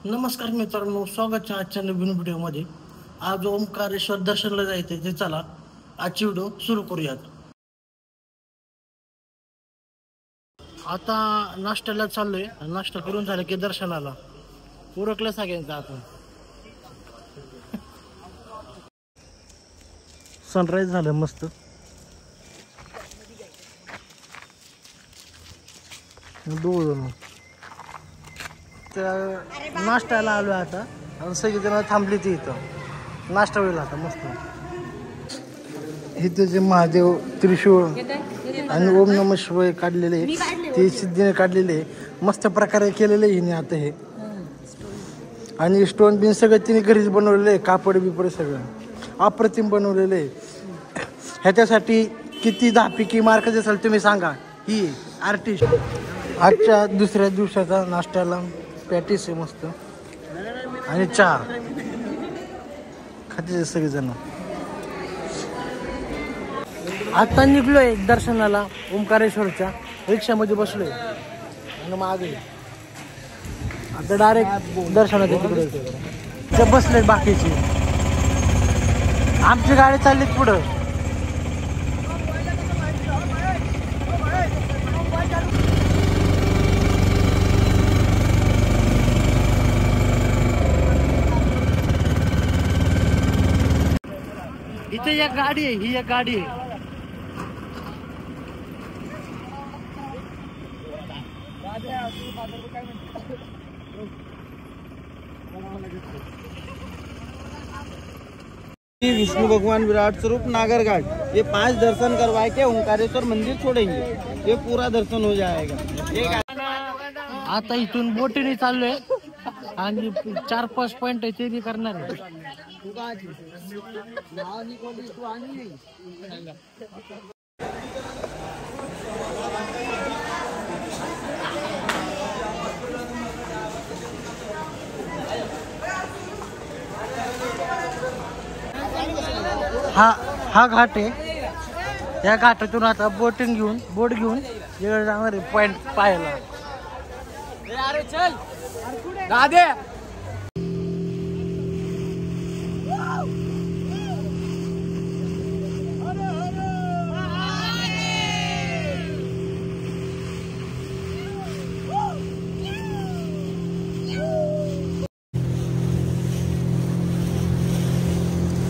नमस्कार मित्रांनो, स्वागत आहे आजच्या नवीन व्हिडिओमध्ये. आज ओंकारेश्वर दर्शनला जायचं ते चला आजची व्हिडिओ सुरू करूयात. आता नाश्त्याला चाललोय. नाश्ता करून झालं की दर्शनाला उरकलं सगळ्यांचं. आता सनराईज झालं मस्त. दोन नाश्त्याला आलो आता आणि सगळीजण थांबली ती इथं नाश्ता होईल आता मस्त. इथे जे महादेव त्रिशूळ आणि ओम नमः शिवाय काढलेले ते सिद्धीने काढलेले मस्त प्रकारे केलेले हिने आता हे. आणि स्टोन बिन सगळं तिने घरीच बनवलेलं आहे. कापड बिपड सगळं अप्रतिम बनवलेलं आहे. ह्याच्यासाठी किती दहापैकी मार्क असेल तुम्ही सांगा. ही आर्टिस्ट. आजच्या दुसऱ्या दिवसाचा नाश्त्याला पॅटीस आहे मस्त आणि चहा खाते सगळेजण. आता निघलोय दर्शनाला ओंकारेश्वरच्या रिक्षामध्ये बसलोय आणि मागे आता डायरेक्ट दर्शनाच्या तिकडे बसले. बाकीची आमची गाडी चाललीच पुढं. इथे एक गाडी आहे. ही एक गाडी आहे. विष्णु भगवान विराट स्वरूप नागर घाट, ये 5 दर्शन करवा के ओंकारेश्वर मंदिर छोड़ेंगे, ये पूरा दर्शन हो जाएगा. आता इथून बोटीने चाललोय आणि 4-5 पॉइंट आहे ते बी करणार आहे. हा घाट आहे. या घाटातून आता बोट घेऊन इकडे जाणार आहे पॉइंट पाहायला. राधे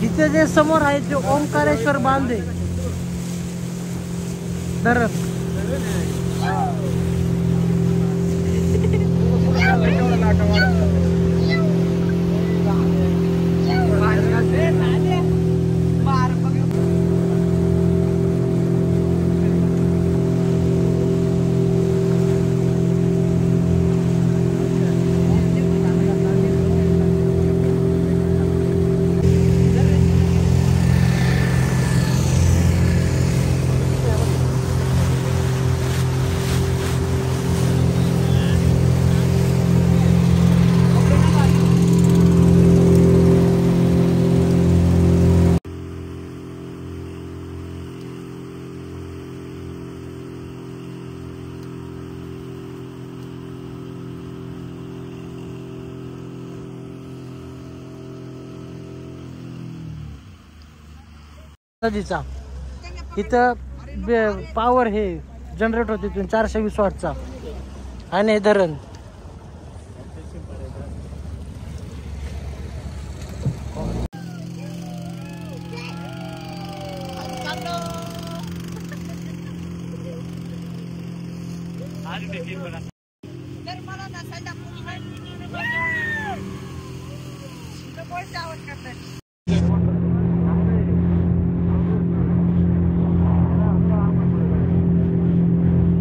इथे जे समोर आहे ते ओंकारेश्वर बांधे धरण. नदीचा इथं पॉवर हे जनरेट होते तिथून 420 वॉटचा आणि हे धरण.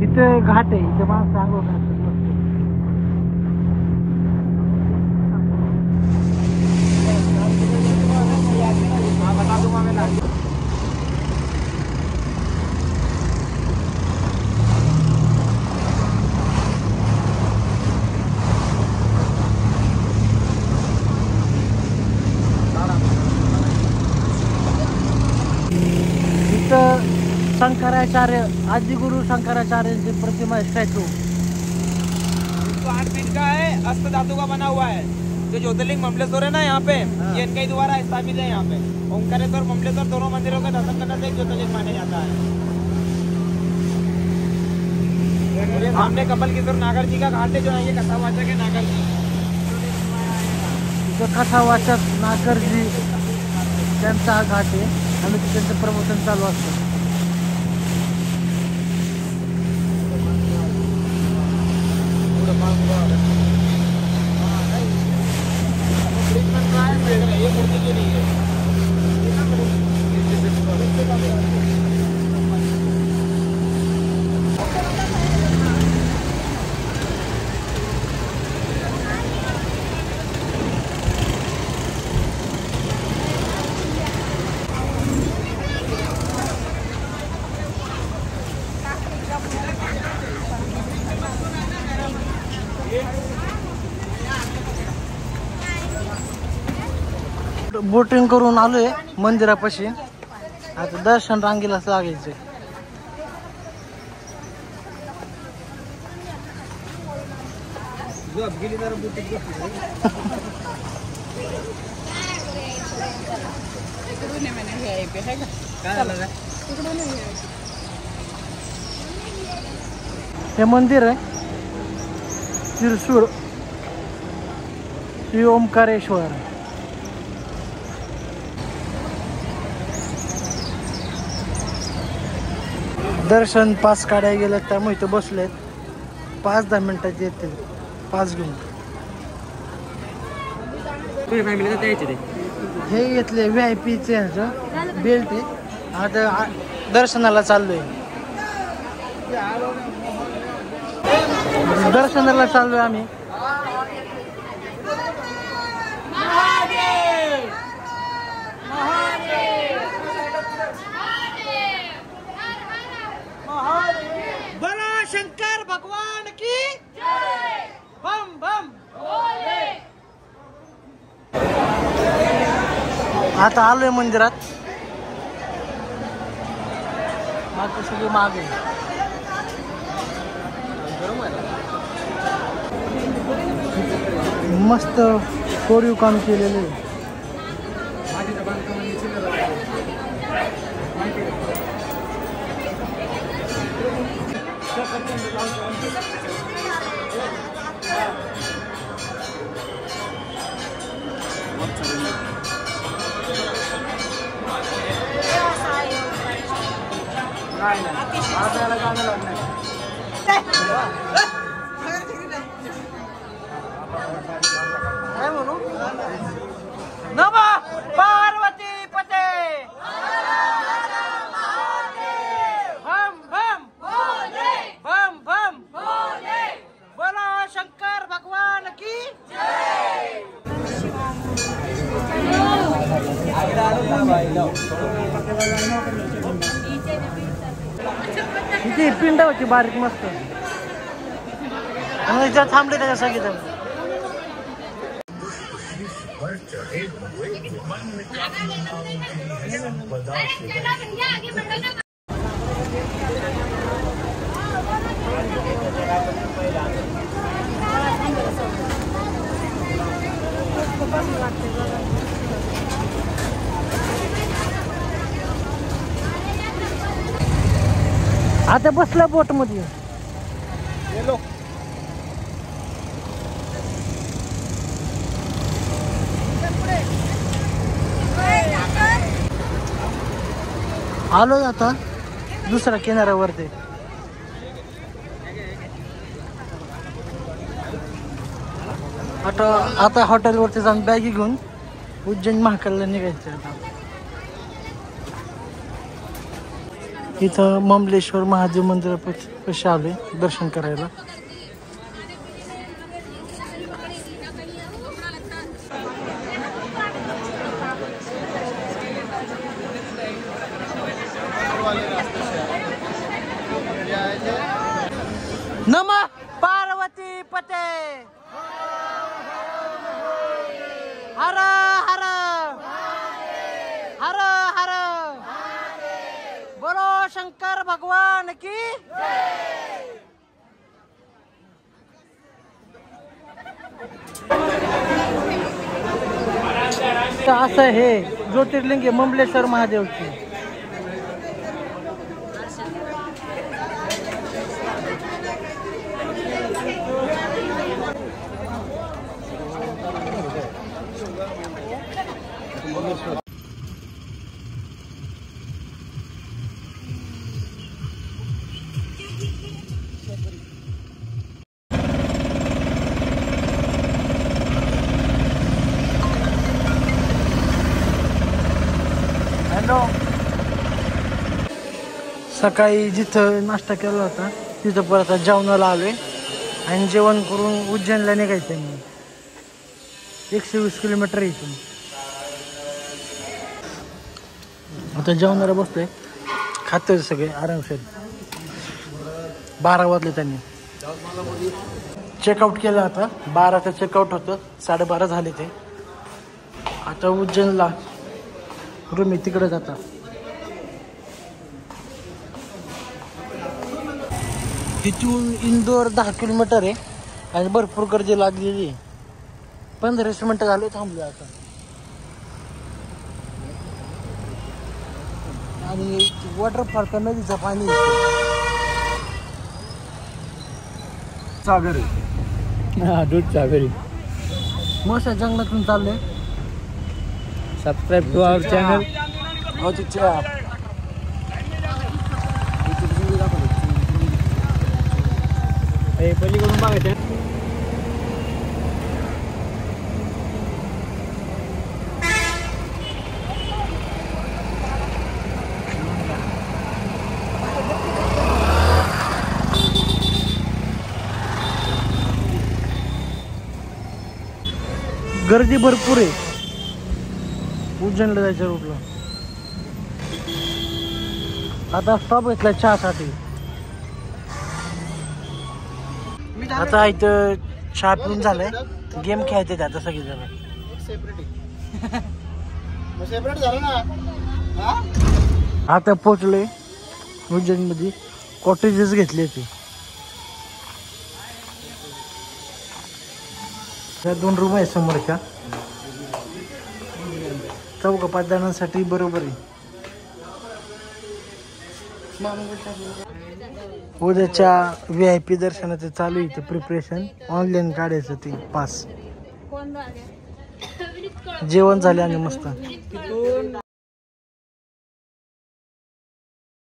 इथे घाट आहे. इथे माणसं आंघोळ करतात. इथं शंकराचार्य आदिगुरु शंकराचार्यांची प्रतिमा स्टॅच्यू. 8 फीट का है, अष्ट धातु का बना हुआ है। जो ज्योतिर्लिंग ममलेश्वर है ना यहाँ पे, ये इनके द्वारा स्थापित है। यहाँ पे ओंकारेश्वर ममलेश्वर दोनों मंदिरों का दर्शन करने से एक ज्योतिर्लिंग माना जाता है। और ये सामने कपिल किशोर नागर जी का घाट है, जो ये कथावाचक है नागर जी। जो कथावाचक नागरजी त्यांचा हा घाट आहे आणि त्यांचं प्रमोशन चालू असतं. बोटिंग करून आलोय मंदिरापाशी. आता दर्शन रांगेलाच लागायचे. हे मंदिर आहे त्रिशूळ श्री ओंकारेश्वर. दर्शन पास काढायला गेलं त्यामुळे इथे बसलेत. 5-10 मिनिटात येतील पास घेऊन. हे घेतले VIP चे बेल्ट आहे. आता दर्शनाला चाललोय. दर्शनाला चाललोय आम्ही. शंकर भगवान की जय. बम बम भोले. आता आलोय मंदिरात. बाकी सगळी मागे. मस्त कोरीव काम केलेलं आहे. नमः पार्वती पते. बम बम भोले. बम बम भोले. बोलो शंकर भगवान की जय. इथे पिंड होती बारीक मस्त. थांबले त्याच्या सगळे. आता बसला बोट मध्ये. आलोय आता दुसऱ्या किनाऱ्यावरती. आता हॉटेलवरती जाऊन बॅगी घेऊन उज्जैन महाकालला निघायचं. आता इथं ममलेश्वर महादेव मंदिरापाशी आलोय दर्शन करायला. नमः पार्वती पते. हर हर हर हर. बोलो शंकर भगवान की जय. तर असं हे ज्योतिर्लिंग आहे मंबलेश्वर महादेवची. सकाळी जिथं नाश्ता केला होता तिथं परत जेवणाला आलोय आणि जेवण करून उज्जैनला निघायचं मी. 120 किलोमीटर इथून. आता जेवणाला बसतोय, खातोय सगळे आरामशीर. 12 वाजले त्यांनी. चेकआउट केलं आता. 12चं चेकआउट होतं, 12:30 झाले ते. आता उज्जैनला रूम आहे तिकडे जाता. तिथून इंदोर 10 किलोमीटर आहे आणि भरपूर गर्दी लागलेली आहे. 15 मिनिटं झाले थांबलो आता. आणि वॉटरफॉल नदीचं पाणी सागरी. हा दूध सागरी. मस्त जंगलातून चाललंय. Subscribe to our channel. हो तिच्या पलीकडून बघायचं. गर्दी भरपूर आहे उज्जैनला जायच्या रूटला. आता स्टॉप घेतला चहासाठी. आता इथं चहा पिऊन झालंय. गेम खेळायचे आता सगळे जण. आता पोहोचलोय उज्जैन मध्ये. कॉटेजेस घेतले ते. त्या 2 रूम आहे समोरच्या. 4-5 जणांसाठी बरोबर आहे. उद्याच्या VIP दर्शनाचं चालू आहे इथं प्रिपरेशन. ऑनलाईन काढायचं ते पास. जेवण झाले आणि मस्त. तिथून